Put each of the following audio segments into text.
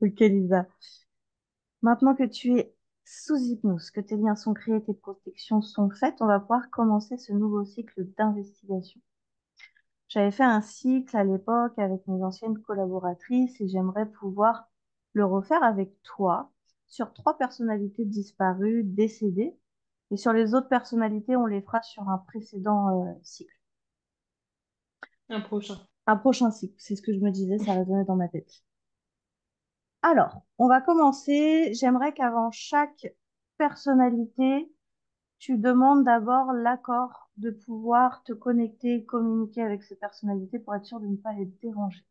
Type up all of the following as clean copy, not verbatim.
Ok, Lisa. Maintenant que tu es sous hypnose, que tes liens sont créés, tes protections sont faites, on va pouvoir commencer ce nouveau cycle d'investigation. J'avais fait un cycle à l'époque avec mes anciennes collaboratrices et j'aimerais pouvoir le refaire avec toi sur trois personnalités disparues, décédées. Et sur les autres personnalités, on les fera sur un précédent cycle. Un prochain. Un prochain cycle, c'est ce que je me disais, ça résonnait dans ma tête. Alors, on va commencer. J'aimerais qu'avant chaque personnalité, tu demandes d'abord l'accord de pouvoir te connecter, communiquer avec ces personnalités pour être sûr de ne pas les déranger.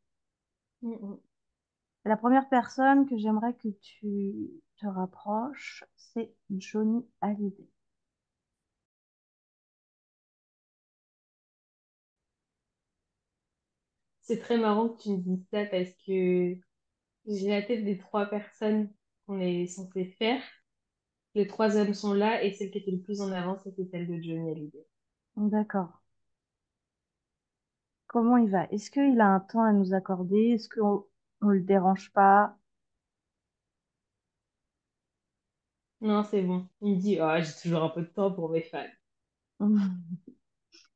Mm. La première personne que j'aimerais que tu te rapproches, c'est Johnny Hallyday. C'est très marrant que tu me dises ça parce que j'ai la tête des trois personnes qu'on est censé faire. Les trois hommes sont là et celle qui était le plus en avant, c'était celle de Johnny Hallyday. D'accord. Comment il va? Est-ce qu'il a un temps à nous accorder? Est-ce qu'on le dérange pas? Non, c'est bon. Il me dit, ah, j'ai toujours un peu de temps pour mes fans.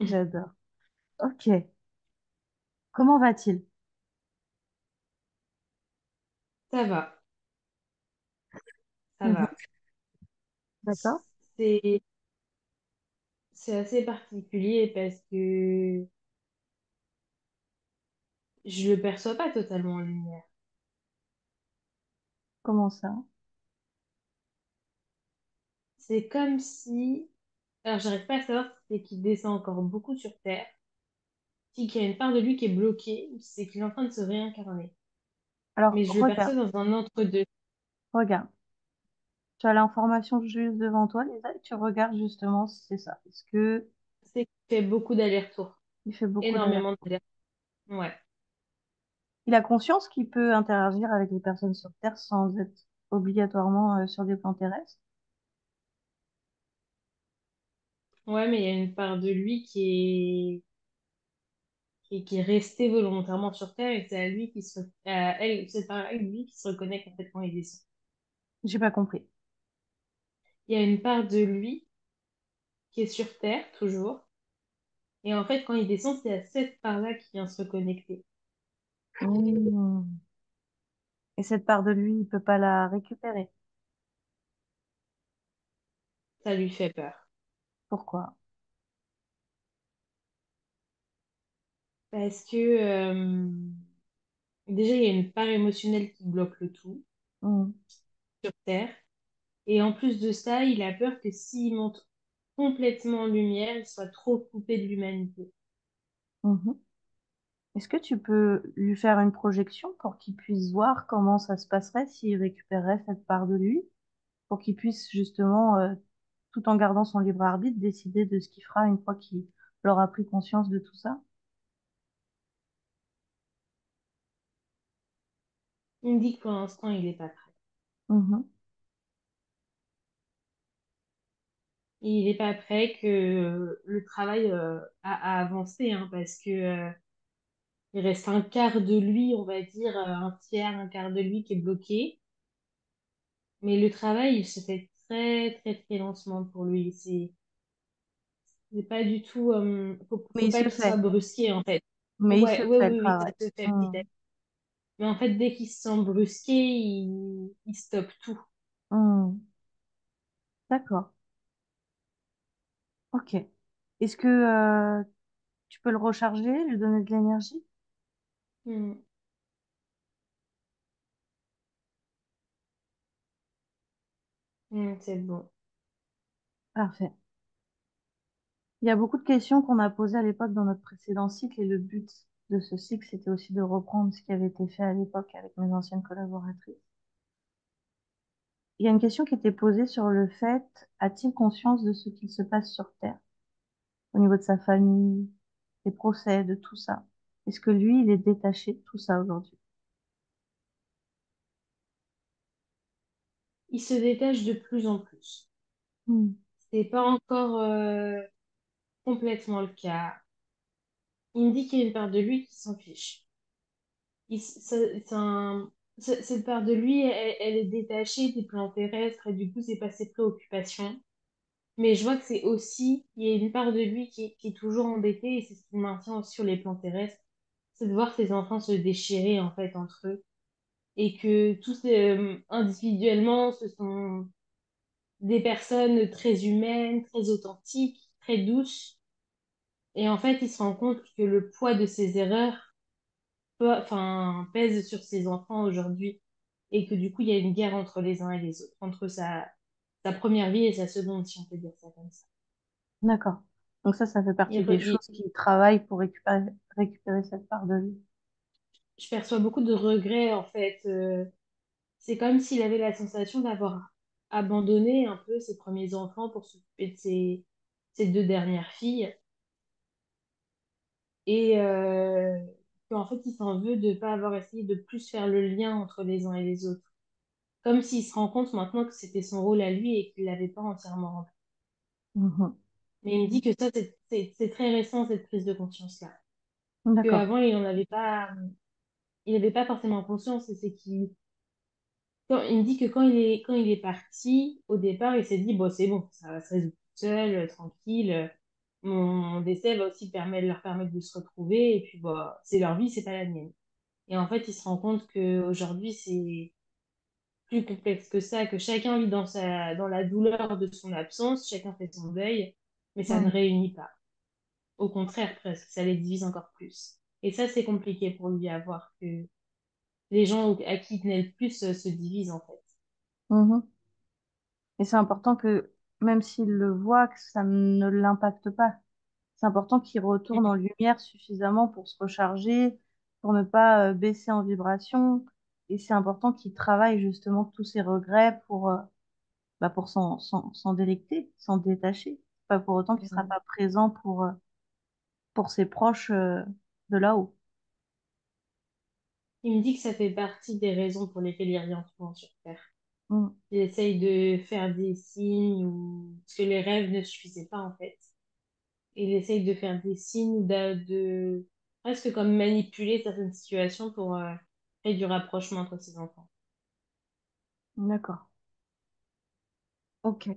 J'adore. Ok. Comment va-t-il? Ça va, ça Mhm. va. D'accord. C'est, c'est assez particulier parce que je le perçois pas totalement en lumière. Comment ça? C'est comme si, alors j'arrive pas à savoir si c'est qu'il descend encore beaucoup sur Terre, si qu'il y a une part de lui qui est bloquée, ou si c'est qu'il est en train de se réincarner. Alors, Mais je le regarde, perçois dans un entre-deux. regarde. Tu as l'information juste devant toi, Lisa, et tu regardes justement si c'est ça. Est-ce que C'est qu'il fait beaucoup d'allers-retours, il fait beaucoup d'allers? énormément d'allers. Ouais. Il a conscience qu'il peut interagir avec les personnes sur Terre sans être obligatoirement sur des plans terrestres? Ouais, mais il y a une part de lui qui est restée volontairement sur Terre et c'est à lui qui se, à elle, c'est par elle, lui qui se reconnecte en fait quand il descend. J'ai pas compris. Il y a une part de lui qui est sur Terre, toujours. Et en fait, quand il descend, c'est à cette part-là qu'il vient se reconnecter. Hmm. Et cette part de lui, il peut pas la récupérer. Ça lui fait peur. Pourquoi? Parce que, déjà, il y a une part émotionnelle qui bloque le tout Hmm. sur Terre. Et en plus de ça, il a peur que s'il monte complètement en lumière, il soit trop coupé de l'humanité. Mhm. Est-ce que tu peux lui faire une projection pour qu'il puisse voir comment ça se passerait s'il récupérait cette part de lui, pour qu'il puisse justement, tout en gardant son libre arbitre, décider de ce qu'il fera une fois qu'il aura pris conscience de tout ça? Il me dit que pour l'instant, il n'est pas prêt. Mhm. Il n'est pas prêt, que le travail a avancé, hein, parce que il reste un quart de lui, on va dire, un tiers, un quart de lui qui est bloqué. Mais le travail, il se fait très, très, très lentement pour lui. C'est pas du tout. Mais Faut il pas se qu'il soit fait. brusqué, en fait. Mais il se Ouais, ouais, fait le oui, oui, ça travail. se fait petit à Hmm. petit. Mais en fait, dès qu'il se sent brusqué, il stoppe tout. Hmm. D'accord. Ok. Est-ce que tu peux le recharger, lui donner de l'énergie? Hmm, c'est bon. Parfait. Il y a beaucoup de questions qu'on a posées à l'époque dans notre précédent cycle et le but de ce cycle, c'était aussi de reprendre ce qui avait été fait à l'époque avec mes anciennes collaboratrices. Il y a une question qui était posée sur le fait, a-t-il conscience de ce qu'il se passe sur Terre, au niveau de sa famille, des procès, de tout ça? Est-ce que lui, il est détaché de tout ça aujourd'hui? Il se détache de plus en plus. Hmm. C'est pas encore complètement le cas. Il me dit qu'il y a une part de lui qui s'en fiche. Il, ça- c'est un- cette part de lui, elle est détachée des plans terrestres et du coup, c'est pas ses préoccupations. Mais je vois que c'est aussi, il y a une part de lui qui est toujours embêtée et c'est ce qui le maintient aussi sur les plans terrestres. C'est de voir ses enfants se déchirer en fait entre eux et que tous individuellement, ce sont des personnes très humaines, très authentiques, très douces. Et en fait, il se rend compte que le poids de ses erreurs enfin, pèse sur ses enfants aujourd'hui et que du coup, il y a une guerre entre les uns et les autres, entre sa première vie et sa seconde, si on peut dire ça comme ça. D'accord. Donc ça fait Il partie des re- il- choses qu'il travaille pour récupérer cette part de lui. je perçois beaucoup de regrets en fait. C'est comme s'il avait la sensation d'avoir abandonné un peu ses premiers enfants pour s'occuper de ses deux dernières filles et qu'en fait, il s'en veut de ne pas avoir essayé de plus faire le lien entre les uns et les autres. Comme s'il se rend compte maintenant que c'était son rôle à lui et qu'il l'avait pas entièrement rempli. Mhm. Mais il me dit que ça, c'est très récent, cette prise de conscience-là. D'accord. Qu'avant, il n'avait pas forcément conscience. Et c'est qu'il, il me dit que quand il est parti, au départ, il s'est dit, bon, c'est bon, ça va se résoudre tout seul, tranquille. Mon décès va aussi leur permettre de se retrouver. Et puis, bon, c'est leur vie, c'est pas la mienne. Et en fait, il se rend compte qu'aujourd'hui, c'est plus complexe que ça, que chacun vit dans la douleur de son absence, chacun fait son deuil, mais ça ne Mhm. réunit pas. Au contraire, presque, ça les divise encore plus. Et ça, c'est compliqué pour lui à voir que les gens à qui il tenait le plus se divisent en fait. Mhm. Et c'est important que, même s'il le voit, que ça ne l'impacte pas. C'est important qu'il retourne en lumière suffisamment pour se recharger, pour ne pas baisser en vibration. Et c'est important qu'il travaille justement tous ses regrets pour s'en délecter, s'en détacher. Pas pour autant qu'il sera Mm. pas présent pour ses proches de là-haut. Il me dit que ça fait partie des raisons pour lesquelles il revient souvent sur Terre. Mm. Il essaye de faire des signes ou parce que les rêves ne suffisaient pas en fait. Il essaye de faire des signes presque comme manipuler certaines situations pour créer du rapprochement entre ses enfants. D'accord. Ok.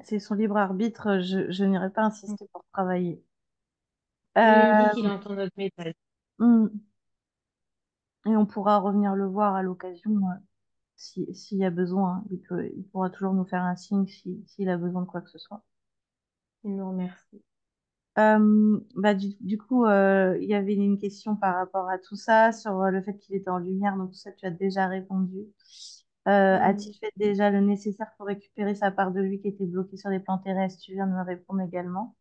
C'est son libre arbitre. Je n'irai pas Mm. insister pour travailler. Mais il me dit Euh, qu'il entend notre métal. mm. Et on pourra revenir le voir à l'occasion s'il y a besoin. Il pourra toujours nous faire un signe s'il a besoin de quoi que ce soit. Il nous remercie. Du coup, il y avait une question par rapport à tout ça, sur le fait qu'il était en lumière, donc tout ça, tu as déjà répondu. Mm. A-t-il fait déjà le nécessaire pour récupérer sa part de lui qui était bloquée sur les plans terrestres? Tu viens de me répondre également.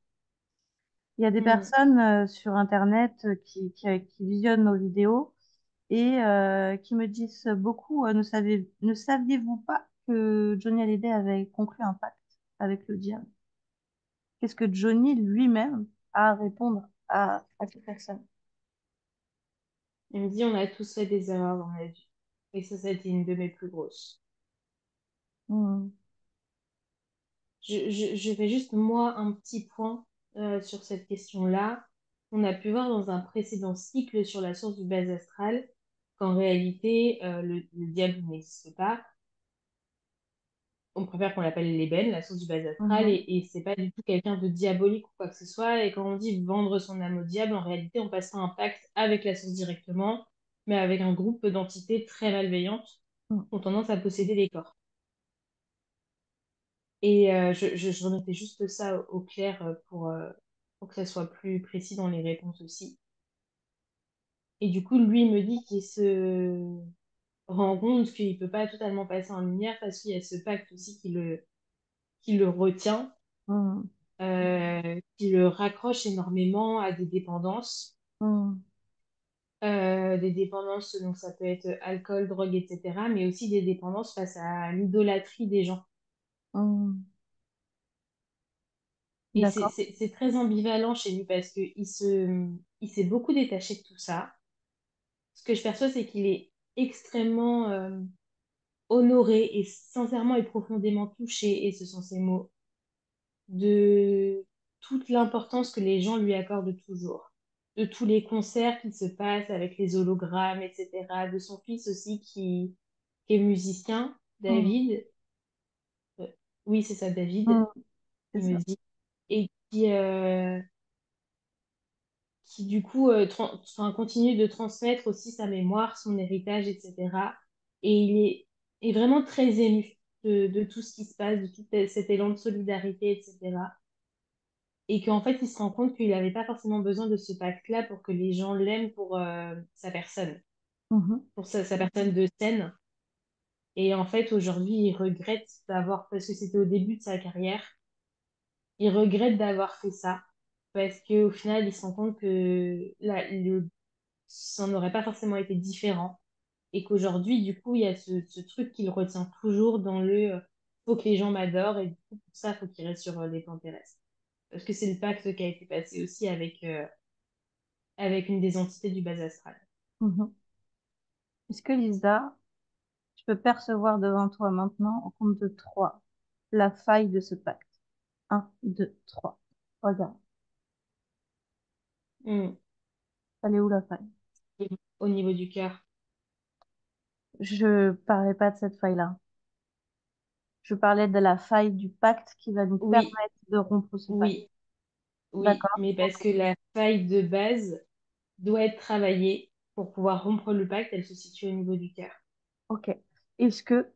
Il y a des Mm. personnes sur Internet qui visionnent nos vidéos et qui me disent beaucoup, ne saviez-vous pas que Johnny Hallyday avait conclu un pacte avec le diable? Qu'est-ce que Johnny lui-même a à répondre à ces personnes? Il me dit on a tous fait des erreurs dans la vie. Et ça a été une de mes plus grosses. Hmm. Je fais juste, moi, un petit point sur cette question-là. On a pu voir dans un précédent cycle sur la source du bas astral qu'en réalité, le diable n'existe pas. On préfère qu'on l'appelle l'ébène, la source du bas astral, Mhm. et c'est pas du tout quelqu'un de diabolique ou quoi que ce soit. Et quand on dit vendre son âme au diable, en réalité, on passe pas un pacte avec la source directement, mais avec un groupe d'entités très malveillantes Hmm. qui ont tendance à posséder les corps. Et je remettais juste ça au clair pour que ça soit plus précis dans les réponses aussi. Et du coup, lui me dit qu'il se rend compte qu'il peut pas totalement passer en lumière parce qu'il y a ce pacte aussi qui le retient, Hmm. qui le raccroche énormément à Hmm. des dépendances, donc ça peut être alcool, drogue, etc., mais aussi des dépendances face à l'idolâtrie des gens. Hmm. Et D'accord. c'est très ambivalent chez lui parce que il s'est beaucoup détaché de tout ça. Ce que je perçois, c'est qu'il est extrêmement honoré et sincèrement et profondément touché, et ce sont ses mots, de toute l'importance que les gens lui accordent toujours. de tous les concerts qui se passent avec les hologrammes, etc. De son fils aussi qui est musicien, Mhm. David. Euh, oui, c'est ça, Mhm. David, C'est il me ça. dit. Et qui du coup enfin, continue de transmettre aussi sa mémoire, son héritage, etc. Et est vraiment très ému de tout ce qui se passe, de tout cet élan de solidarité, etc. Et qu'en fait, il se rend compte qu'il n'avait pas forcément besoin de ce pacte-là pour que les gens l'aiment pour sa personne, Mhm. pour sa personne de scène. Et en fait, aujourd'hui, il regrette d'avoir, parce que c'était au début de sa carrière, il regrette d'avoir fait ça, parce qu'au final, il se rend compte que ça n'aurait pas forcément été différent. Et qu'aujourd'hui, du coup, il y a ce truc qu'il retient toujours dans le faut que les gens m'adorent, et du coup, pour ça, faut qu'il reste sur les plans terrestres. Parce que c'est le pacte qui a été passé aussi avec une des entités du bas astral. Mhm. Est-ce que Lisa, tu peux percevoir devant toi maintenant, au compte de 3, la faille de ce pacte? Un, 2, 3. Regarde. Hmm. Elle est où la faille? Au niveau du cœur. Je parlais pas de cette faille-là. Je parlais de la faille du pacte qui va nous Oui, permettre de rompre ce pacte. oui, oui, D'accord? mais parce que la faille de base doit être travaillée pour pouvoir rompre le pacte, elle se situe au niveau du cœur. Ok. Est-ce que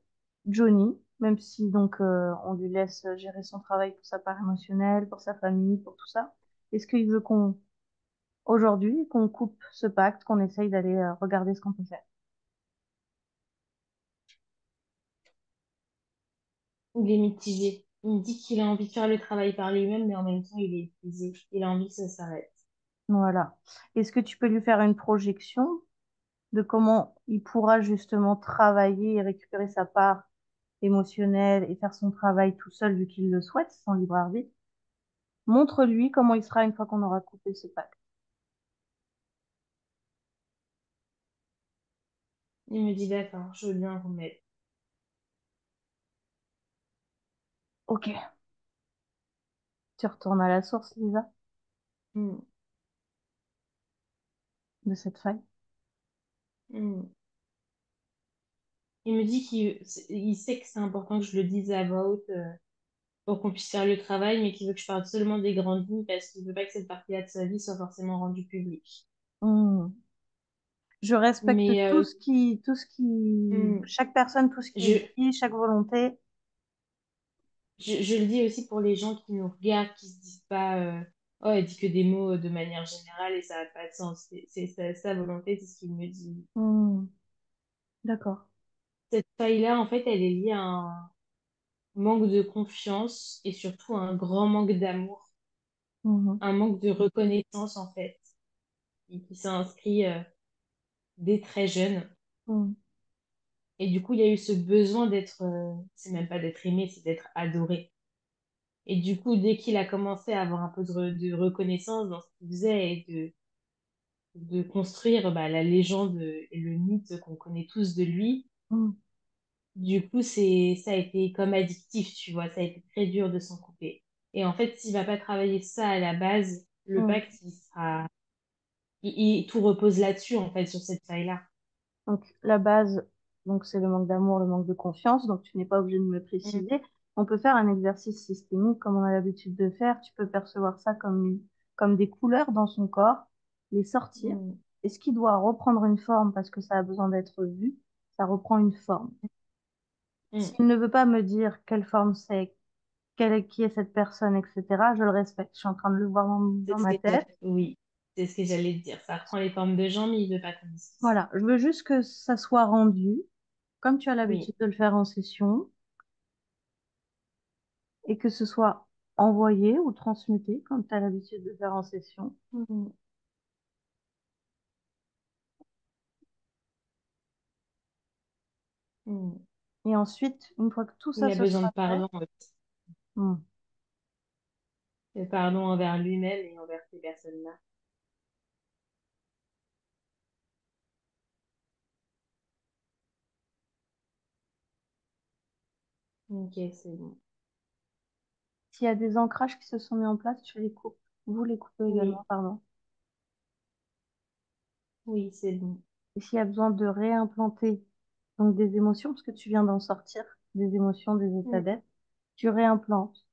Johnny, même si donc on lui laisse gérer son travail pour sa part émotionnelle, pour sa famille, pour tout ça, est-ce qu'il veut qu'on aujourd'hui qu'on coupe ce pacte, qu'on essaye d'aller regarder ce qu'on peut faire? Il est mitigé. Il me dit qu'il a envie de faire le travail par lui-même, mais en même temps, il est épuisé. Il a envie que ça s'arrête. Voilà. Est-ce que tu peux lui faire une projection de comment il pourra justement travailler et récupérer sa part émotionnelle et faire son travail tout seul vu qu'il le souhaite, sans libre arbitre? Montre-lui comment il sera une fois qu'on aura coupé ce pacte. Il me dit d'accord, je veux bien vous mettre. Ok. Tu retournes à la source, Lisa, Hmm, de cette faille. hmm. Il me dit il sait que c'est important que je le dise à voix haute pour qu'on puisse faire le travail, mais qu'il veut que je parle seulement des grandes lignes parce qu'il veut pas que cette partie-là de sa vie soit forcément rendue publique. Hmm. Je respecte Mais tout ce qui, hmm, chaque personne, tout ce qui est je, dit, chaque volonté. je le dis aussi pour les gens qui nous regardent, qui se disent pas oh, elle dit que des mots de manière générale et ça n'a pas de sens. C'est sa volonté, c'est ce qu'il me dit. Hmm. D'accord. Cette faille-là, en fait, elle est liée à un manque de confiance et surtout à un grand manque d'amour, Mhm. un manque de reconnaissance, en fait, qui s'est inscrit dès très jeune. Hmm. Et du coup, il y a eu ce besoin d'être, c'est même pas d'être aimé, c'est d'être adoré. Et du coup, dès qu'il a commencé à avoir un peu de reconnaissance dans ce qu'il faisait et de construire bah, la légende et le mythe qu'on connaît tous de lui, Hmm. du coup, ça a été comme addictif, tu vois, ça a été très dur de s'en couper. Et en fait, s'il va pas travailler ça à la base, le Hmm. pacte, tout repose là-dessus, en fait, sur cette faille-là. Donc, la base, donc, c'est le manque d'amour, le manque de confiance. Donc, tu n'es pas obligé de me le Mm, préciser. On peut faire un exercice systémique comme on a l'habitude de faire. Tu peux percevoir ça comme des couleurs dans son corps, les sortir. mm, Et ce qui doit reprendre une forme parce que ça a besoin d'être vu, ça reprend une forme. mm. S'il ne veut pas me dire quelle forme c'est, qui est cette personne, etc., je le respecte. Je suis en train de le voir dans ma tête. Oui, c'est ce que j'allais te dire. Ça reprend les formes de gens, mais il veut pas qu'on dise qui c'est. Voilà. Je veux juste que ça soit rendu, comme tu as Oui. l'habitude de le faire en session, et que ce soit envoyé ou transmuté, comme tu as l'habitude de faire en session. Mm, mm. Et ensuite, une fois que tout ça Il a se besoin sera de fait, pardon, hmm, de pardon envers lui-même et envers ces personnes-là. Ok, c'est bon. s'il y a des ancrages qui se sont mis en place, tu les coupes. Vous les coupez également, Oui, pardon. Oui, c'est bon. Et s'il y a besoin de réimplanter donc des émotions, parce que tu viens d'en sortir, des émotions, des états Mm, d'être, tu réimplantes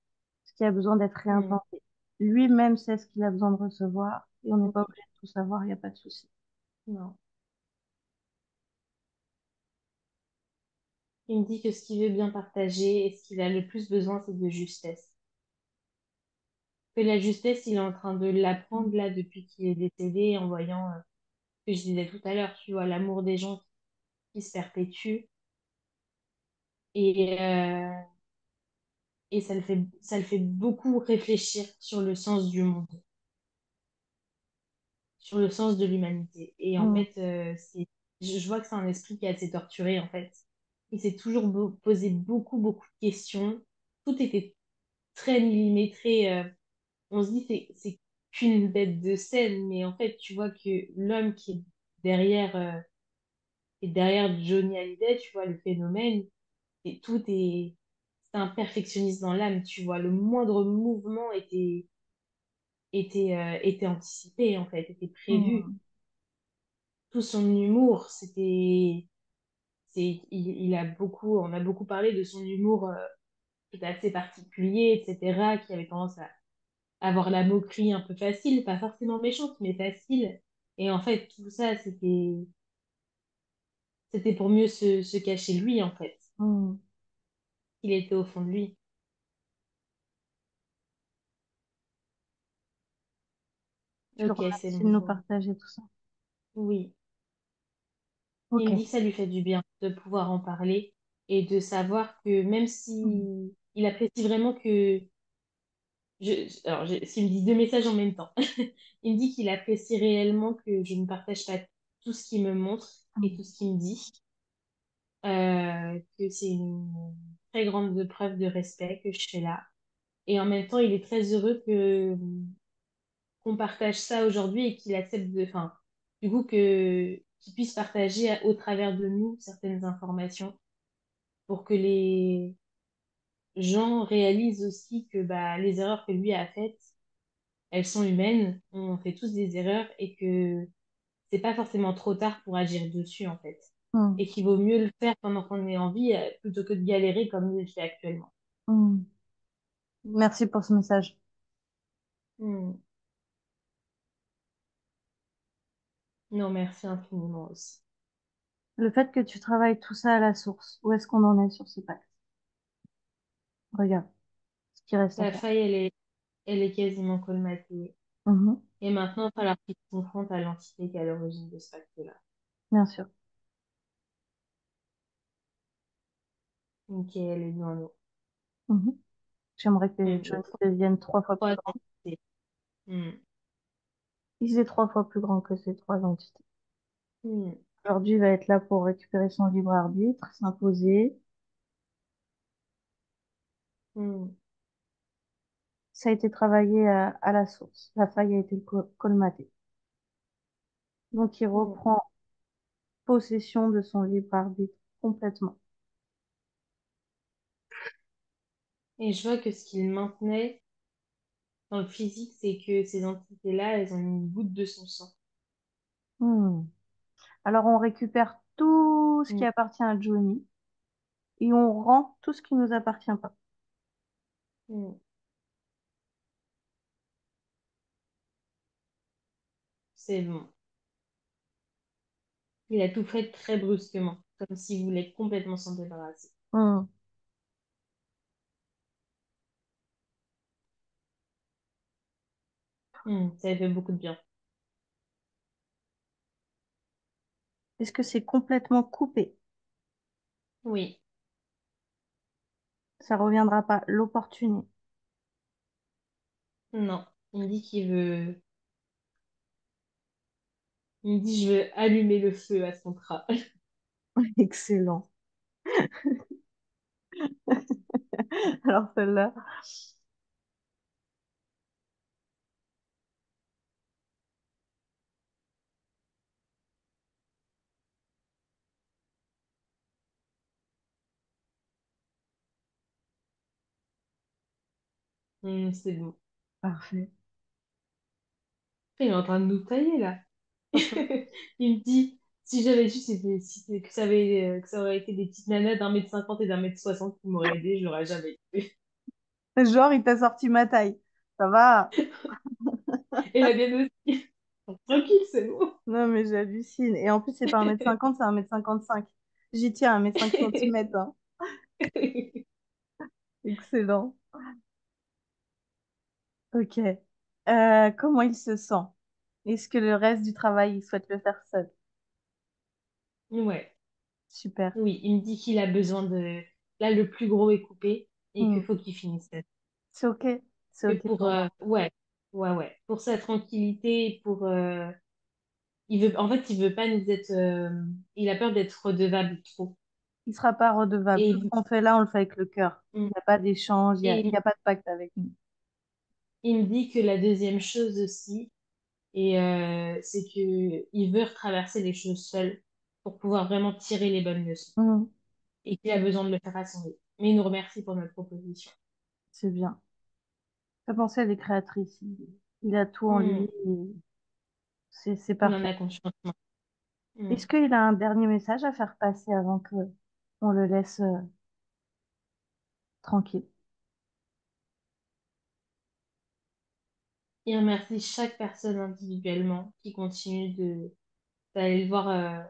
ce qui a besoin d'être mm, réimplanté. Lui-même sait ce qu'il a besoin de recevoir et on n'est pas oui, obligé de tout savoir, il n'y a pas de souci. non. Il me dit que ce qu'il veut bien partager et ce qu'il a le plus besoin, c'est de justesse. Que la justesse, il est en train de l'apprendre là depuis qu'il est décédé en voyant, ce que je disais tout à l'heure, tu vois, l'amour des gens qui se perpétue. Et, et ça le fait beaucoup réfléchir sur le sens du monde, sur le sens de l'humanité. Et en Mm, fait, je vois que c'est un esprit qui est assez torturé, en fait. Il s'est toujours posé beaucoup, beaucoup de questions. Tout était très millimétré. On se dit, c'est qu'une bête de scène, mais en fait, tu vois que l'homme qui est derrière Johnny Hallyday, tu vois, le phénomène, et c'est un perfectionniste dans l'âme, tu vois. Le moindre mouvement était anticipé, en fait, était prévu. mm, Tout son humour, on a beaucoup parlé de son humour qui était assez particulier, etc., qui avait tendance à avoir la moquerie un peu facile, pas forcément méchante, mais facile. Et en fait, tout ça, c'était pour mieux se cacher lui, en fait. mm. Il était au fond de lui. Je le Ok, c'est remercie de bon, nous je vois. partager tout ça. Oui. Il Ok. me dit que ça lui fait du bien de pouvoir en parler et de savoir que même Mm, si il apprécie vraiment que s'il me dit deux messages en même temps. Il me dit qu'il apprécie réellement que je ne partage pas tout ce qu'il me montre et mm, tout ce qu'il me dit, que c'est une très grande preuve de respect que je fais là. Et en même temps, il est très heureux qu'on partage ça aujourd'hui et qu'il accepte enfin, du coup, qu'il puisse partager au travers de nous certaines informations pour que les gens réalisent aussi que bah, les erreurs que lui a faites, elles sont humaines, on fait tous des erreurs et que c'est pas forcément trop tard pour agir dessus en fait. mm, Et qu'il vaut mieux le faire pendant qu'on est en vie plutôt que de galérer comme il le fait actuellement. mm. Merci pour ce message. Hmm. Non, merci infiniment aussi. Le fait que tu travailles tout ça à la source, où est-ce qu'on en est sur ce pacte? Regarde ce qui reste à La faire. faille, elle est quasiment colmatée. Mhm, Et maintenant, il va falloir qu'il se confronte à l'entité qui est à l'origine de ce pacte-là. bien sûr. Donc, elle est dans nous. Mhm. J'aimerais que Les Johnny devienne 3 fois plus trois grand. entités. Hmm. Il est 3 fois plus grand que ces 3 entités. Hmm. Aujourd'hui, il va être là pour récupérer son libre arbitre, s'imposer. Hmm. Ça a été travaillé à la source. La faille a été colmatée. Donc, il Hmm. reprend possession de son libre arbitre complètement. Et je vois que ce qu'il maintenait dans le physique, c'est que ces entités-là, elles ont une goutte de son sang. Hmm. Alors, on récupère tout ce Hmm. qui appartient à Johnny et on rend tout ce qui nous appartient pas. Hmm. C'est bon. Il a tout fait très brusquement, comme s'il voulait complètement s'en débarrasser. Hmm. Ça lui fait beaucoup de bien. Est-ce que c'est complètement coupé? Oui, Ça reviendra pas. L'opportunité. non. Il me dit, je veux allumer le feu à son train. Excellent. Alors, celle-là. C'est bon. Parfait. Il est en train de nous tailler là. Il me dit, si j'avais su que ça aurait été des petites nanas d'1,50 m et d'1,60 m qui m'auraient aidé, je l'aurais jamais fait. Genre, il t'a sorti ma taille. Ça va? Et la mienne aussi. Tranquille, c'est bon. Non, mais j'hallucine. Et en plus, c'est pas 1,50 m, c'est 1,55 m. J'y tiens à mes 5 centimètres, hein. Excellent. Ok. Comment il se sent? Est-ce que le reste du travail, il souhaite le faire seul? Ouais, Super. oui, il me dit qu'il a besoin de... Là, le plus gros est coupé et qu'il Hmm. faut qu'il finisse ça. C'est ok. C'est Que ok pour... pour moi. ouais, ouais, ouais. Pour sa tranquillité, pour... il veut... En fait, il veut pas nous être... il a peur d'être redevable trop. Il sera pas redevable. Et, Tout ce qu'on fait là, on le fait avec le cœur. mm, Il n'y a pas d'échange, il et y a pas de pacte avec nous. il me dit que la deuxième chose aussi, c'est que il veut retraverser les choses seul pour pouvoir vraiment tirer les bonnes leçons. Hmm. Et qu'il a besoin de le faire à son rythme. Mais il nous remercie pour notre proposition. C'est bien. Ça penser à des créatrices. Il a tout en lui. Mm, Et c'est il en parfait. a conscience. Mm. Est-ce qu'il a un dernier message à faire passer avant que on le laisse tranquille? Il remercie chaque personne individuellement qui continue d'aller le voir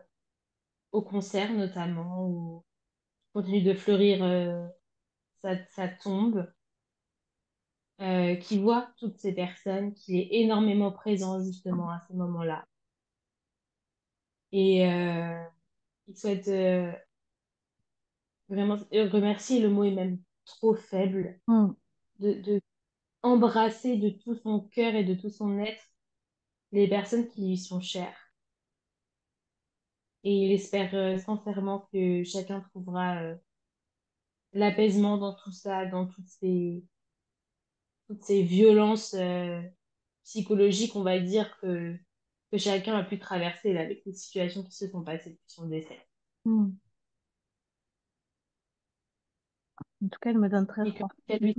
au concert notamment, ou continue de fleurir sa tombe, qui voit toutes ces personnes, qui est énormément présent justement à ces moments-là. Et il souhaite vraiment remercier, le mot est même trop faible, Hmm. de embrasser de tout son cœur et de tout son être les personnes qui lui sont chères. Et il espère sincèrement que chacun trouvera l'apaisement dans tout ça, dans toutes ces violences psychologiques, on va dire, que chacun a pu traverser là, avec les situations qui se sont passées depuis son décès. Hmm. En tout cas, il me donne très Et froid. qu'en tout cas, lui,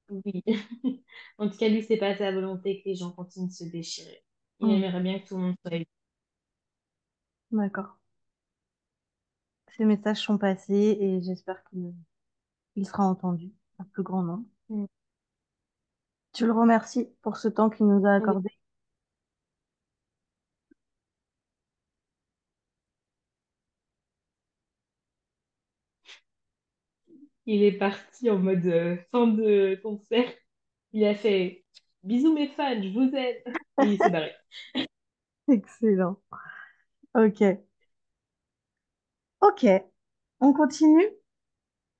oui. En tout cas, lui, c'est pas sa volonté que les gens continuent de se déchirer. Il Hmm. aimerait bien que tout le monde soit aidé. D'accord. Ces messages sont passés et j'espère qu'il sera entendu par plus grand nombre. Mm. Je le remercie pour ce temps qu'il nous a Oui. accordé. Il est parti en mode fin de concert. Il a fait bisous mes fans, je vous aime. Et il s'est barré. Excellent. Ok. Ok. On continue. Mm.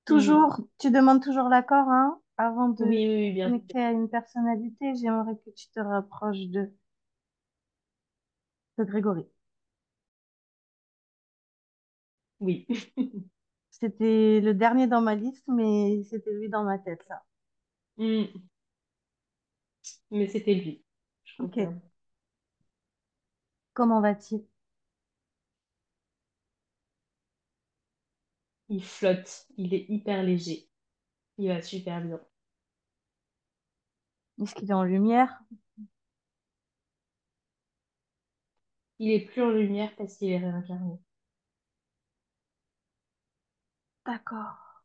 Toujours, tu demandes toujours l'accord, hein, avant de Oui, oui, oui, bien sûr. connecter à une personnalité. J'aimerais que tu te rapproches de Grégory. Oui. C'était le dernier dans ma liste, mais c'était lui dans ma tête, là. Mm. Mais c'était lui, je Ok. confirme. Comment va-t-il? Il flotte, il est hyper léger. Il va super bien. Est-ce qu'il est en lumière? Il est plus en lumière parce qu'il est réincarné. D'accord.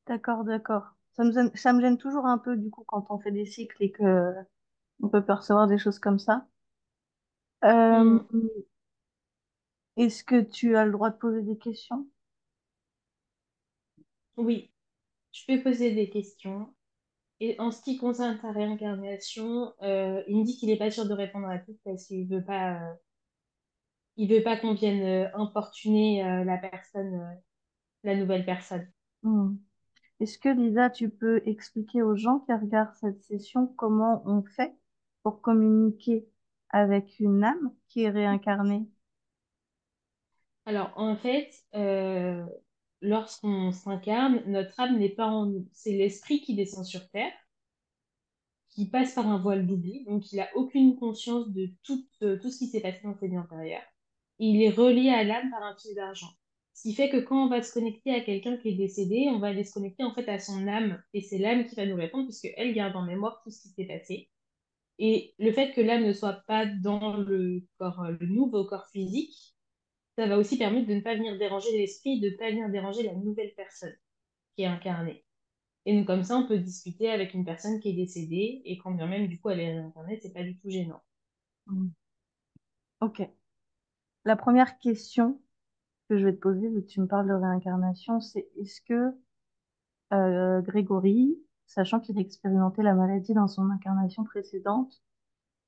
D'accord, d'accord. Ça me gêne toujours un peu, du coup, quand on fait des cycles et que on peut percevoir des choses comme ça. Euh, Mm. est-ce que tu as le droit de poser des questions? Oui, je peux poser des questions. Et en ce qui concerne sa réincarnation, il me dit qu'il n'est pas sûr de répondre à tout parce il veut pas qu'on vienne importuner la personne, la nouvelle personne. Hmm. Est-ce que Lisa, tu peux expliquer aux gens qui regardent cette session comment on fait pour communiquer avec une âme qui est réincarnée? Alors, en fait, lorsqu'on s'incarne, notre âme n'est pas en nous. C'est l'esprit qui descend sur Terre, qui passe par un voile d'oubli, donc il n'a aucune conscience de tout ce qui s'est passé dans sa vie antérieure. Et il est relié à l'âme par un fil d'argent. Ce qui fait que quand on va se connecter à quelqu'un qui est décédé, on va aller se connecter en fait à son âme, et c'est l'âme qui va nous répondre, puisque elle garde en mémoire tout ce qui s'est passé. Et le fait que l'âme ne soit pas dans le corps, le nouveau corps physique, ça va aussi permettre de ne pas venir déranger l'esprit, de ne pas venir déranger la nouvelle personne qui est incarnée. Et donc comme ça, on peut discuter avec une personne qui est décédée, et quand bien même, du coup, elle est réincarnée, c'est pas du tout gênant. Mm. Ok. La première question que je vais te poser, vu que tu me parles de réincarnation, c'est est-ce que Grégory, sachant qu'il a expérimenté la maladie dans son incarnation précédente,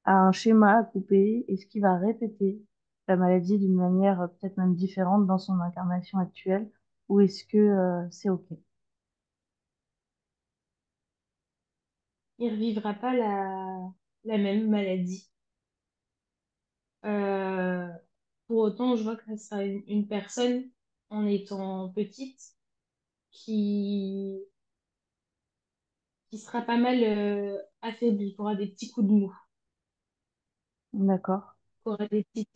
a un schéma à couper? Est-ce qu'il va répéter la maladie d'une manière peut-être même différente dans son incarnation actuelle? Ou est-ce que c'est OK? Il revivra pas la même maladie. Euh, pour autant, je vois que ça sera une personne, en étant petite, qui, qui sera pas mal affaiblie, qui aura des petits coups de mou, D'accord, qui aura des petites,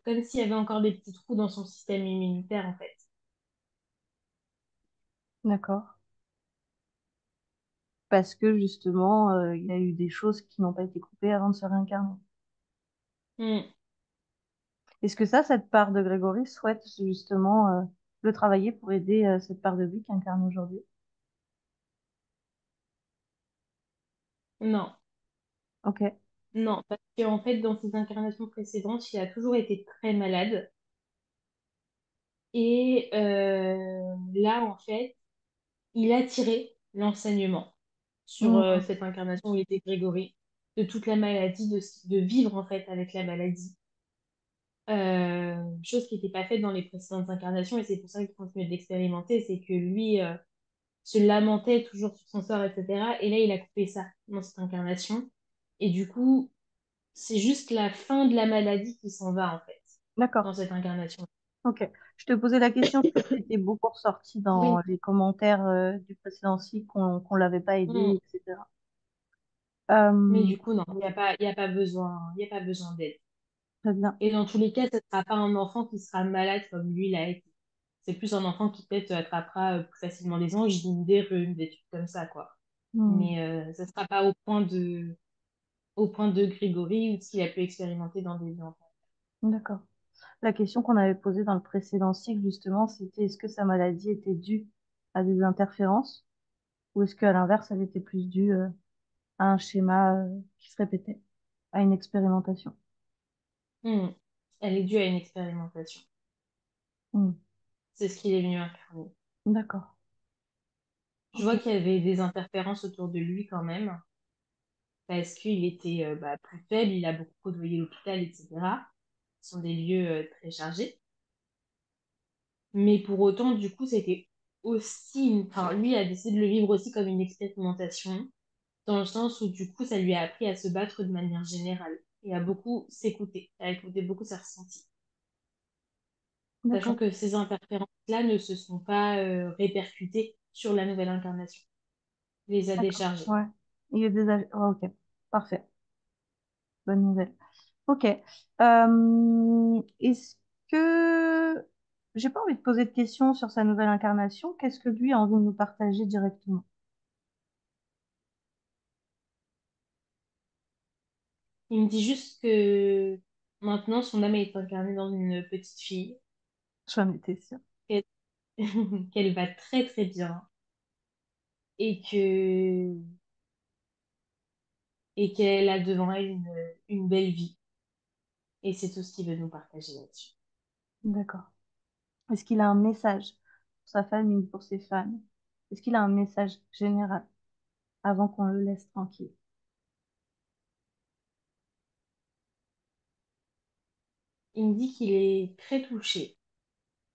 comme s'il y avait encore des petits trous dans son système immunitaire, en fait. d'accord. Parce que justement, il y a eu des choses qui n'ont pas été coupées avant de se réincarner. Hmm. Est-ce que ça, cette part de Grégory souhaite justement le travailler pour aider cette part de lui qui incarne aujourd'hui? Non, Ok, non, parce qu'en fait, dans ses incarnations précédentes, il a toujours été très malade. Et là, en fait, il a tiré l'enseignement sur hmm, cette incarnation où il était Grégory, de toute la maladie, de vivre en fait avec la maladie. Chose qui n'était pas faite dans les précédentes incarnations, et c'est pour ça qu'il continue d'expérimenter, c'est que lui se lamentait toujours sur son sort, etc. Et là, il a coupé ça dans cette incarnation. Et du coup, c'est juste la fin de la maladie qui s'en va, en fait, d'accord. dans cette incarnation. Ok. Je te posais la question parce que c'était beaucoup ressorti dans Oui. les commentaires du précédent cycle qu'on l'avait pas aidé, Mm. etc. Mais Euh, du coup, non, il y a pas besoin, il y a pas besoin d'aide. Très bien. Et dans tous les cas, ce ne sera pas un enfant qui sera malade comme lui l'a été. C'est plus un enfant qui peut-être attrapera plus facilement des angines, des rhumes, des trucs comme ça, quoi. Hmm, Mais ce ne sera pas au point de Grégory ou ce qu'il a pu expérimenter dans des vies enfants. d'accord. La question qu'on avait posée dans le précédent cycle, justement, c'était est-ce que sa maladie était due à des interférences ou est-ce qu'à l'inverse, elle était plus due à un schéma qui se répétait, à une expérimentation? Hmm. Elle est due à une expérimentation. Hmm, C'est ce qu'il est venu incarner. d'accord. Je Ok. vois qu'il y avait des interférences autour de lui quand même, parce qu'il était plus faible, il a beaucoup côtoyé l'hôpital, etc. Ce sont des lieux très chargés. Mais pour autant, du coup, c'était aussi enfin, lui a décidé de le vivre aussi comme une expérimentation, dans le sens où, du coup, ça lui a appris à se battre de manière générale et à beaucoup s'écouter, à écouter beaucoup ses ressentis. Sachant D'accord. que ces interférences-là ne se sont pas répercutées sur la nouvelle incarnation. Il les a D'accord. déchargées. Ouais. Il y a des... oh, ok. Parfait. Bonne nouvelle. Ok. Est-ce que... J'ai pas envie de poser de questions sur sa nouvelle incarnation. Qu'est-ce que lui a envie de nous partager directement? Il me dit juste que maintenant, son âme est incarnée dans une petite fille, J'en étais sûre. qu'elle qu'elle va très très bien et qu'elle a devant elle une belle vie. Et c'est tout ce qu'il veut nous partager là-dessus. D'accord. Est-ce qu'il a un message pour sa famille, pour ses fans? Est-ce qu'il a un message général avant qu'on le laisse tranquille? Il me dit qu'il est très touché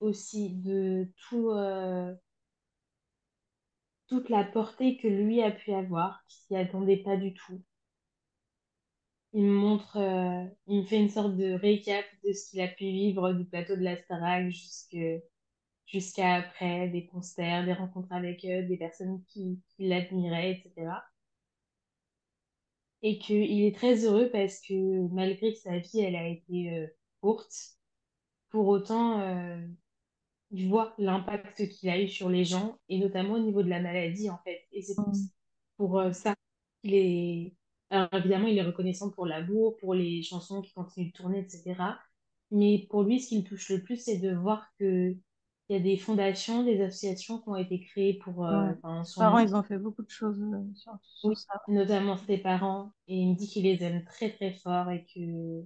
aussi de toute la portée que lui a pu avoir, qu'il s'y attendait pas du tout. Il me fait une sorte de récap de ce qu'il a pu vivre du plateau de la Starac jusqu'à après, des concerts, des rencontres avec des personnes qui l'admiraient, etc. Et qu'il est très heureux parce que malgré que sa vie, elle a été courte, pour autant, il voit l'impact qu'il a eu sur les gens, et notamment au niveau de la maladie, en fait. Et c'est Hmm, pour ça qu'il est... Alors évidemment, il est reconnaissant pour l'amour, pour les chansons qui continuent de tourner, etc. Mais pour lui, ce qui le touche le plus, c'est de voir que il y a des fondations, des associations qui ont été créées pour, Ouais. enfin, en Ses son parents, nom. ils ont fait beaucoup de choses sur Oui, ça. notamment ses parents. Et il me dit qu'il les aime très très fort et que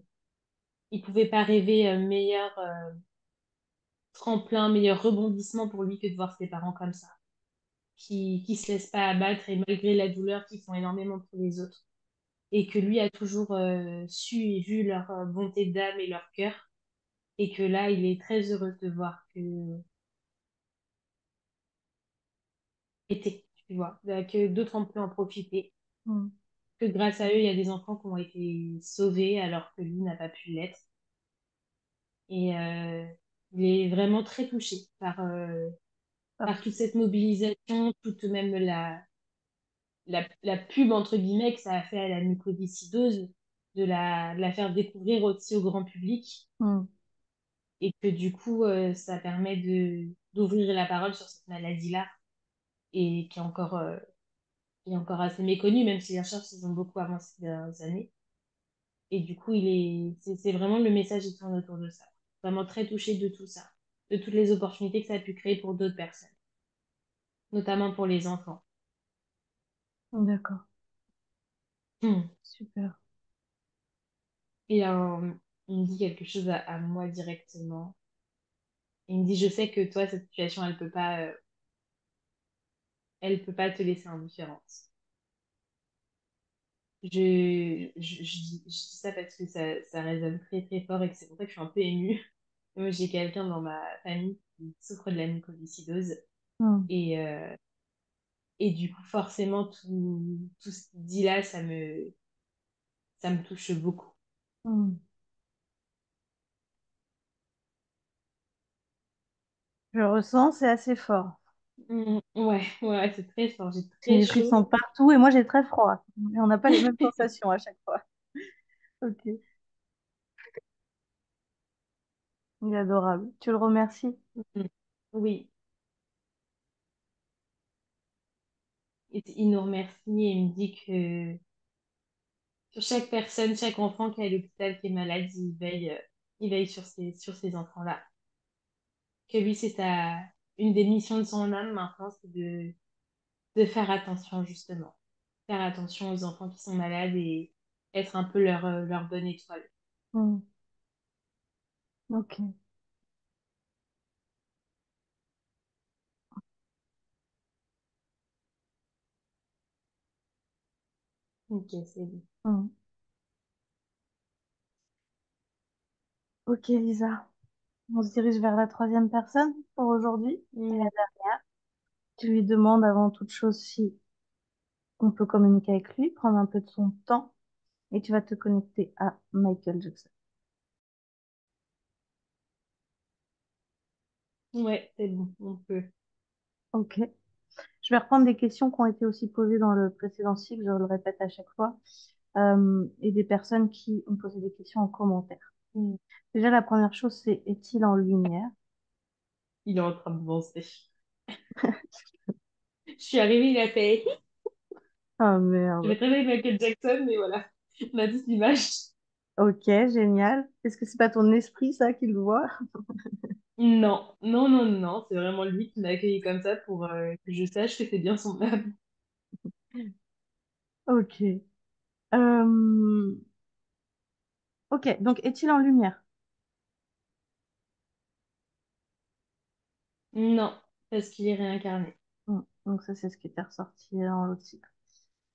il pouvait pas rêver meilleur tremplin, meilleur rebondissement pour lui que de voir ses parents comme ça, qui se laissent pas abattre et malgré la douleur, qui font énormément pour les autres. Et que lui a toujours su et vu leur bonté d'âme et leur cœur. Et que là, il est très heureux de voir que tu vois, que d'autres ont pu en profiter, Mm. que grâce à eux, il y a des enfants qui ont été sauvés alors que lui n'a pas pu l'être. Et il est vraiment très touché par toute cette mobilisation, toute même la pub, entre guillemets, que ça a fait à la mucoviscidose, de la faire découvrir aussi au grand public. Mm. Et que du coup, ça permet d'ouvrir la parole sur cette maladie-là et qui est encore assez méconnue, même si les recherches ils ont beaucoup avancé ces dernières années. Et du coup, c'est vraiment le message qui tourne autour de ça. Vraiment très touché de tout ça, de toutes les opportunités que ça a pu créer pour d'autres personnes, notamment pour les enfants. D'accord. Hmm. Super. Et il me dit quelque chose à moi directement. Il me dit, je sais que toi, cette situation, elle peut pas te laisser indifférente. Je dis ça parce que ça résonne très très fort et que c'est pour ça que je suis un peu émue. Moi, j'ai quelqu'un dans ma famille qui souffre de la mucoviscidose Mm. et, et du coup, forcément, tout ce qu'il dit là, ça me touche beaucoup. Mm. Je ressens, c'est assez fort. Ouais, ouais, c'est très fort, j'ai J'ai très des chaud. frissons partout et moi j'ai très froid. Et on n'a pas les mêmes sensations à chaque fois. Ok. Il est adorable. Tu le remercies. Mm. Oui, et il nous remercie et il me dit que sur chaque personne, chaque enfant qui est à l'hôpital qui est malade, il veille sur ces enfants-là. Que lui, une des missions de son âme maintenant, c'est de faire attention justement. Faire attention aux enfants qui sont malades et être un peu leur bonne étoile. Mm. Ok. Ok, c'est bon. Mm. Ok, Lisa. On se dirige vers la troisième personne pour aujourd'hui. Et Mm. tu lui demandes avant toute chose si on peut communiquer avec lui, prendre un peu de son temps, et tu vas te connecter à Michael Jackson. Ouais, c'est bon, on peut. Ok. Je vais reprendre des questions qui ont été aussi posées dans le précédent cycle, je le répète à chaque fois, et des personnes qui ont posé des questions en commentaire. Mm. Déjà, la première chose, c'est est-il en lumière? Il est en train de danser. Je suis arrivée, il a fait. Ah Je merde. vais très bien Michael Jackson, mais voilà. On a dit l'image. Ok, génial. Est-ce que c'est pas ton esprit, ça, qui le voit? Non, non, non, non, c'est vraiment lui qui m'a accueilli comme ça pour que je sache que c'est bien son âme. Ok. Euh, Ok, donc est-il en lumière? Non, parce qu'il est réincarné. Donc ça, c'est ce qui était ressorti dans l'autre cycle.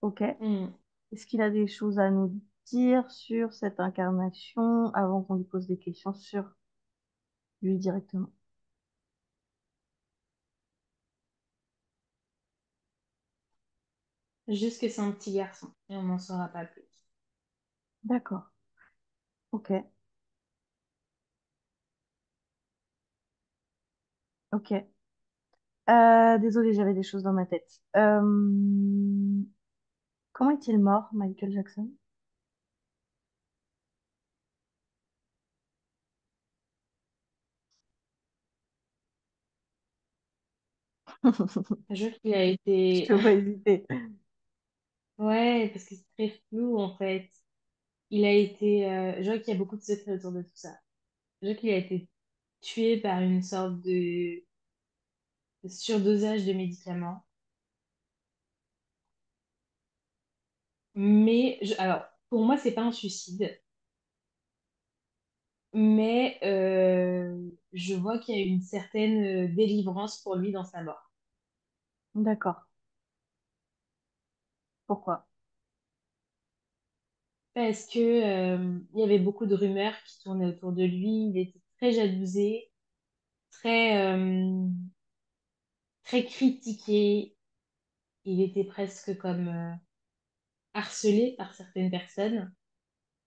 Ok. Mm. Est-ce qu'il a des choses à nous dire sur cette incarnation avant qu'on lui pose des questions sur lui directement? Juste que c'est un petit garçon et on n'en saura pas plus. D'accord. Ok. Ok. Désolée, j'avais des choses dans ma tête. Comment est-il mort, Michael Jackson? Je jure qu'il a Je été, te vois hésiter. Ouais, parce que c'est très flou en fait. Il a été, je vois qu'il y a beaucoup de secrets autour de tout ça. Je vois qu'il a été tué par une sorte de surdosage de médicaments. Alors, pour moi, c'est pas un suicide, mais je vois qu'il y a une certaine délivrance pour lui dans sa mort. D'accord. Pourquoi? Parce que, il y avait beaucoup de rumeurs qui tournaient autour de lui. Il était très jalousé, très, très critiqué. Il était presque comme harcelé par certaines personnes.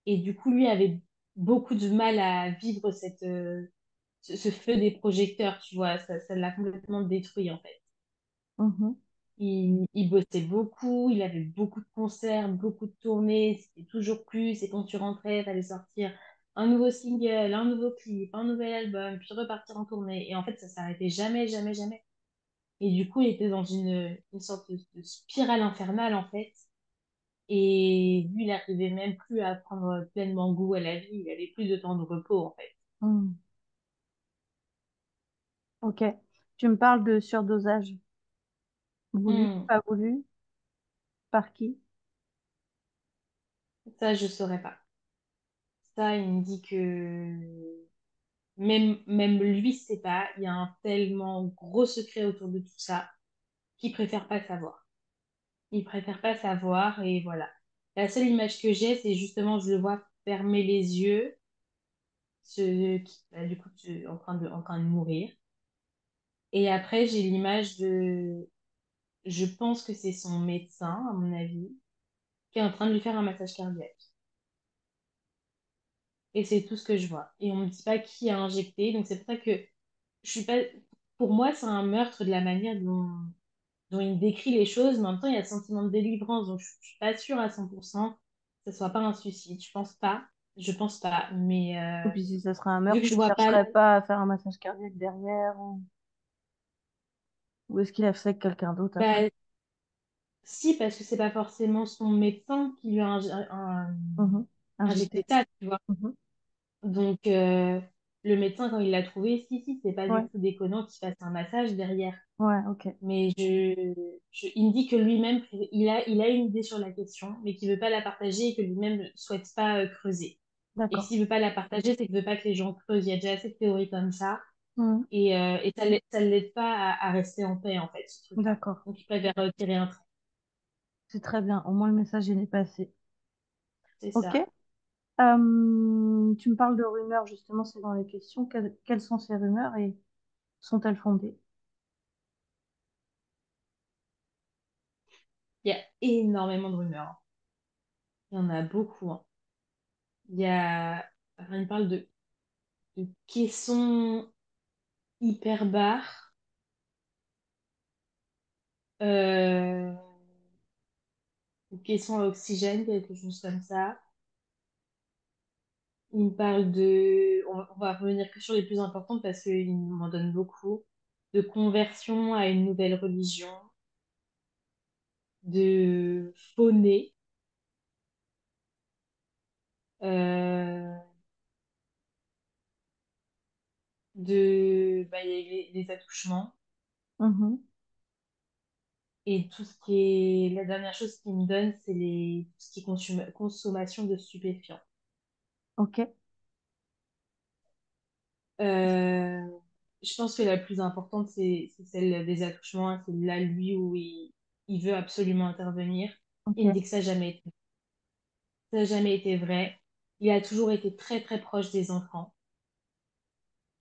Et du coup, lui avait beaucoup de mal à vivre ce feu des projecteurs, tu vois. Ça l'a complètement détruit, en fait. Mhm. Il bossait beaucoup, il avait beaucoup de concerts, beaucoup de tournées, c'était toujours plus. Et quand tu rentrais, il fallait sortir un nouveau single, un nouveau clip, un nouvel album, puis repartir en tournée. Et en fait, ça s'arrêtait jamais, jamais, jamais. Et du coup, il était dans une sorte de spirale infernale, en fait. Et lui, il n'arrivait même plus à prendre pleinement goût à la vie. Il avait plus de temps de repos, en fait. Hmm. Ok. Tu me parles de surdosage. Voulu, Hmm. pas voulu, par qui? Ça, je saurais pas. Ça, il me dit que même lui sait pas. Il y a un tellement gros secret autour de tout ça qu'il préfère pas savoir. Il préfère pas savoir et voilà. La seule image que j'ai, c'est justement, je le vois fermer les yeux, du coup, en train de mourir. Et après, j'ai l'image je pense que c'est son médecin, à mon avis, qui est en train de lui faire un massage cardiaque. Et c'est tout ce que je vois. Et on me dit pas qui a injecté. Donc c'est pour ça que je suis pas. Pour moi, c'est un meurtre de la manière dont il décrit les choses, mais en même temps, il y a le sentiment de délivrance. Donc je suis pas sûre à 100% que ce soit pas un suicide. Je pense pas. Je pense pas. Mais Et puis si ce serait un vu meurtre, que je il vois pas. chercherait pas à faire un massage cardiaque derrière ou est-ce qu'il a fait avec quelqu'un d'autre après? Bah, si, parce que c'est pas forcément son médecin qui lui a Mhm. injecté Injecté. ça, tu vois. Mhm. Donc, le médecin, quand il l'a trouvé, si, c'est pas du Ouais, tout déconnant qu'il fasse un massage derrière. ouais, ok. Mais il me dit que lui-même, il a une idée sur la question, mais qu'il veut pas la partager et que lui-même ne souhaite pas creuser. Et que D'accord. s'il veut pas la partager, c'est qu'il veut pas que les gens creusent. Il y a déjà assez de théories comme ça. Mhm. Et ça l'aide pas à rester en paix, en fait, ce truc-là. D'accord. Donc, il préfère tirer un trait. C'est très bien. Au moins le message il est passé. C'est Ok. ça. Tu me parles de rumeurs, justement, c'est dans les questions. Quelles sont ces rumeurs et sont-elles fondées? Il y a énormément de rumeurs, hein. Il y en a beaucoup, hein. Il y a, enfin, il parle de caissons hyper bas, euh, ou caissons à oxygène, quelque chose comme ça. Il me parle on va revenir que sur les plus importantes parce qu'il m'en donne beaucoup, de conversion à une nouvelle religion, de faux-nés, euh, il y a les attouchements Mhm. et tout ce qui est, la dernière chose qu'il me donne, c'est tout ce qui est consommation de stupéfiants. Ok. Euh, je pense que la plus importante, c'est celle des accouchements. C'est là, lui, où il veut absolument intervenir. Il me Ok. dit que ça n'a jamais été vrai. Il a toujours été très, très proche des enfants.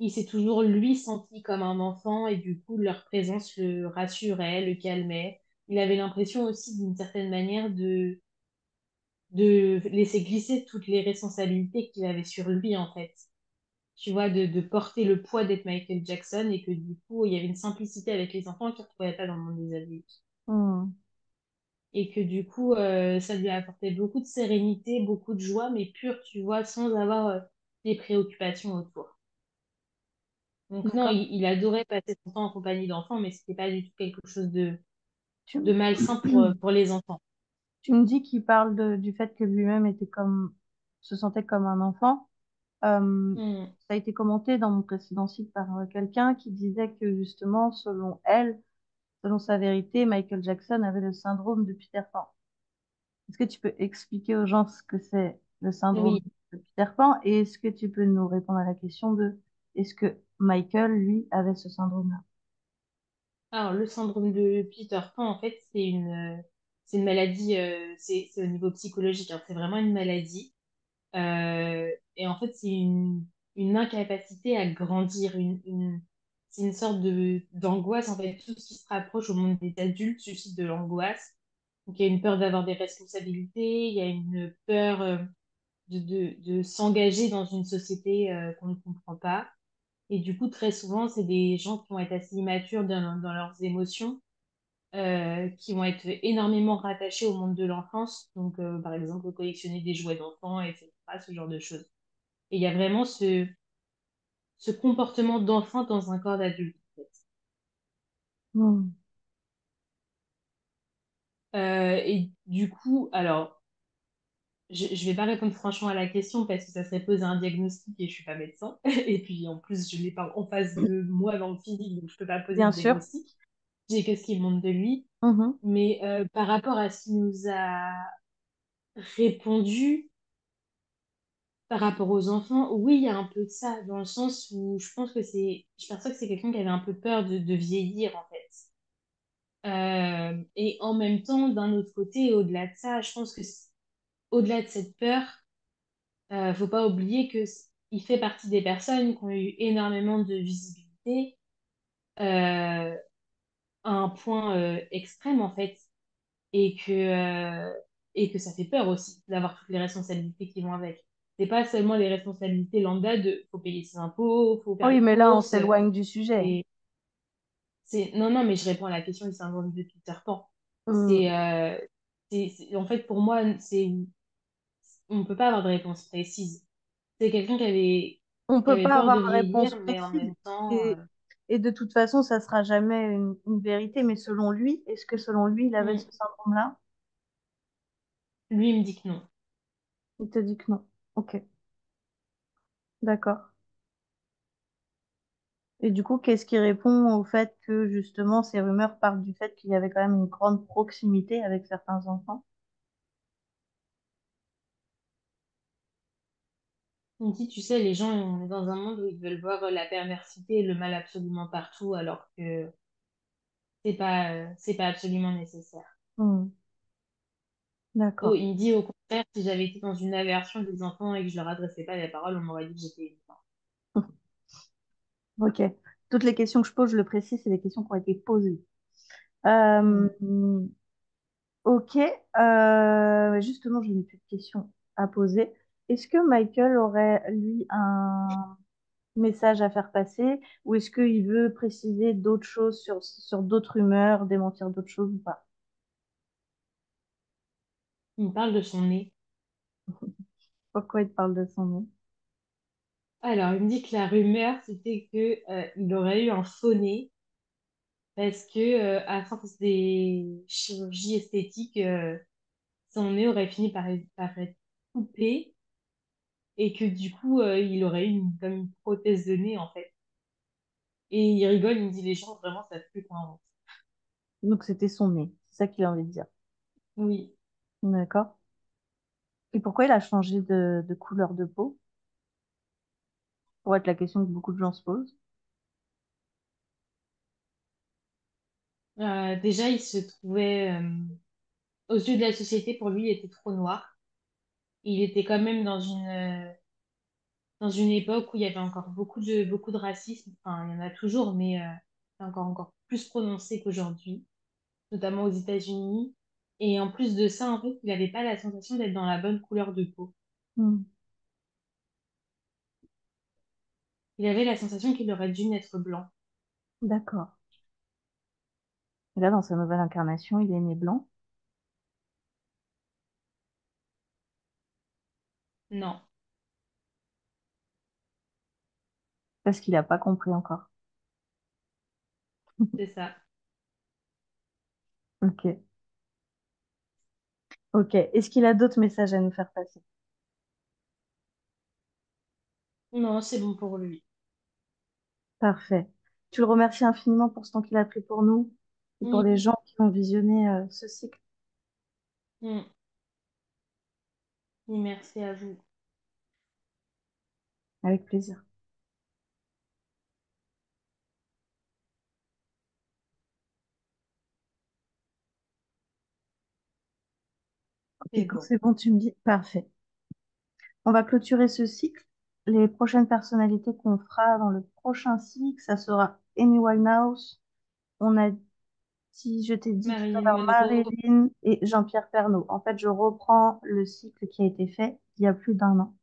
Il s'est toujours, lui, senti comme un enfant et du coup, leur présence le rassurait, le calmait. Il avait l'impression aussi, d'une certaine manière, de laisser glisser toutes les responsabilités qu'il avait sur lui, en fait. Tu vois, de porter le poids d'être Michael Jackson et que du coup, il y avait une simplicité avec les enfants qu'il ne retrouvait pas dans le monde des adultes. Mhm. Et que du coup, ça lui a apporté beaucoup de sérénité, beaucoup de joie, mais pure, tu vois, sans avoir des préoccupations autour. Donc non, D'accord. il adorait passer son temps en compagnie d'enfants, mais c'était pas du tout quelque chose de Tu... malsain pour les enfants. Tu me dis qu'il parle du fait que lui-même se sentait comme un enfant. Hmm. Ça a été commenté dans mon précédent site par quelqu'un qui disait que justement, selon sa vérité, Michael Jackson avait le syndrome de Peter Pan. Est-ce que tu peux expliquer aux gens ce que c'est le syndrome Oui. de Peter Pan et est-ce que tu peux nous répondre à la question de est-ce que Michael, lui, avait ce syndrome-là? Alors, le syndrome de Peter Pan, en fait, c'est une maladie, c'est au niveau psychologique, hein, c'est vraiment une maladie. Et en fait, une incapacité à grandir, c'est une sorte d'angoisse. En fait, tout ce qui se rapproche au monde des adultes suscite de l'angoisse. Donc, il y a une peur d'avoir des responsabilités, il y a une peur de s'engager dans une société qu'on ne comprend pas. Et du coup, très souvent, c'est des gens qui vont être assez immatures dans leurs émotions, qui vont être énormément rattachés au monde de l'enfance. Donc, par exemple, collectionner des jouets d'enfants, etc., ce genre de choses. Et il y a vraiment ce comportement d'enfant dans un corps d'adulte, en fait. Hmm. Et du coup, alors, je vais pas répondre franchement à la question parce que ça serait poser un diagnostic et je suis pas médecin. Et puis, en plus, je l'ai pas en face de moi dans le physique, donc je peux pas poser Bien de sûr. diagnostic. J'ai que ce qui monte de lui. Mhm. Mais par rapport à ce qu'il nous a répondu, par rapport aux enfants, oui, il y a un peu de ça, dans le sens où je perçois que c'est quelqu'un qui avait un peu peur de vieillir, en fait. Et en même temps, d'un autre côté, au-delà de ça, je pense que au-delà de cette peur, faut pas oublier il fait partie des personnes qui ont eu énormément de visibilité, à un point extrême, en fait, et et que ça fait peur aussi d'avoir toutes les responsabilités qui vont avec. C'est pas seulement les responsabilités lambda de faut payer ses impôts, faut faire Oui, les mais là, on courses. s'éloigne du sujet. Et non, non, mais je réponds à la question du syndrome de Peter Pan. Hmm. C'est, en fait, pour moi, on peut pas avoir de réponse précise. C'est quelqu'un On qui peut avait pas peur avoir de de réponse vieillir, mais en précise même temps, et, et de toute façon, ça sera jamais une vérité. Mais selon lui, est-ce que selon lui, il avait ce syndrome-là? lui, il me dit que non. Il te dit que non. Ok, d'accord. Et du coup, qu'est-ce qui répond au fait que justement ces rumeurs partent du fait qu'il y avait quand même une grande proximité avec certains enfants? Il me dit, tu sais, les gens, on est dans un monde où ils veulent voir la perversité et le mal absolument partout, alors que c'est pas absolument nécessaire. Hmm, Oh, d'accord. il me dit au contraire, si j'avais été dans une aversion des enfants et que je leur adressais pas la parole, on m'aurait dit que j'étais une femme. Ok. Toutes les questions que je pose, je le précise, c'est des questions qui ont été posées. Euh, Mm. ok. Justement, j'ai une petite question à poser. Est-ce que Michael aurait, lui, un message à faire passer ou est-ce qu'il veut préciser d'autres choses sur d'autres rumeurs, démentir d'autres choses ou pas? Il me parle de son nez. Pourquoi il te parle de son nom? Alors, il me dit que la rumeur, c'était que il aurait eu un faux nez parce que à force des chirurgies esthétiques, son nez aurait fini par être coupé et que du coup, il aurait eu comme une prothèse de nez en fait. Et il rigole, il me dit les gens vraiment savent plus quoi inventer. Donc c'était son nez, c'est ça qu'il a envie de dire. Oui. D'accord. Et pourquoi il a changé de couleur de peau? Pour être la question que beaucoup de gens se posent. Déjà, il se trouvait aux yeux de la société, pour lui, il était trop noir. Il était quand même dans une époque où il y avait encore beaucoup de racisme. Enfin, il y en a toujours, mais c'est encore plus prononcé qu'aujourd'hui, notamment aux États-Unis. Et en plus de ça, en fait, il n'avait pas la sensation d'être dans la bonne couleur de peau. Hmm, Il avait la sensation qu'il aurait dû naître blanc. d'accord. Et là, dans sa nouvelle incarnation, il est né blanc Non, parce qu'il n'a pas compris encore. c'est ça. Ok. Ok. Est-ce qu'il a d'autres messages à nous faire passer? Non, c'est bon pour lui. Parfait. Tu le remercies infiniment pour ce temps qu'il a pris pour nous et pour les Mm, gens qui ont visionné ce cycle. mm. Et merci à vous. Avec plaisir. Ok, C'est quand bon. c'est bon, tu me dis. Parfait. On va clôturer ce cycle. Les prochaines personnalités qu'on fera dans le prochain cycle, ça sera Amy Winehouse. On a dit, je t'ai dit tout à Marilyn l'heure, Monroe. Marilyn et Jean-Pierre Pernaut. En fait, je reprends le cycle qui a été fait il y a plus d'un an.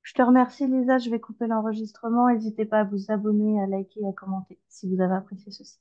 Je te remercie, Lisa. Je vais couper l'enregistrement. N'hésitez pas à vous abonner, à liker et à commenter si vous avez apprécié ceci.